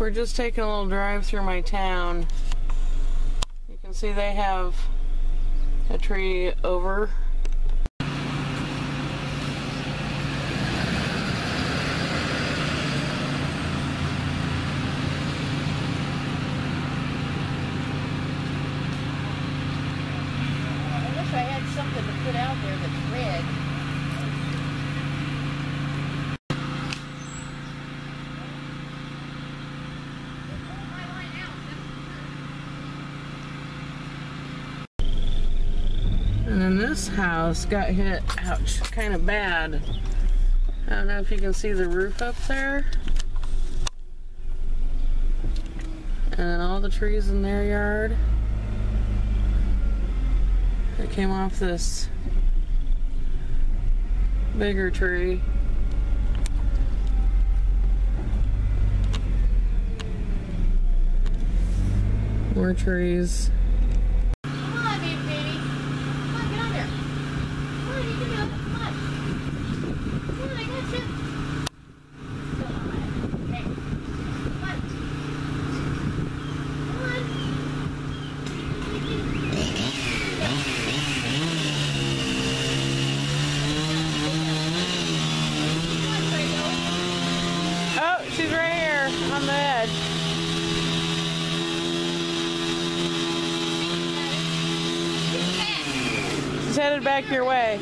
We're just taking a little drive through my town. You can see they have a tree over. I wish I had something to put out there that's red. And then this house got hit, ouch, kind of bad. I don't know if you can see the roof up there. And then all the trees in their yard. It came off this bigger tree. More trees. Oh, she's right here on the edge. She's headed back your way.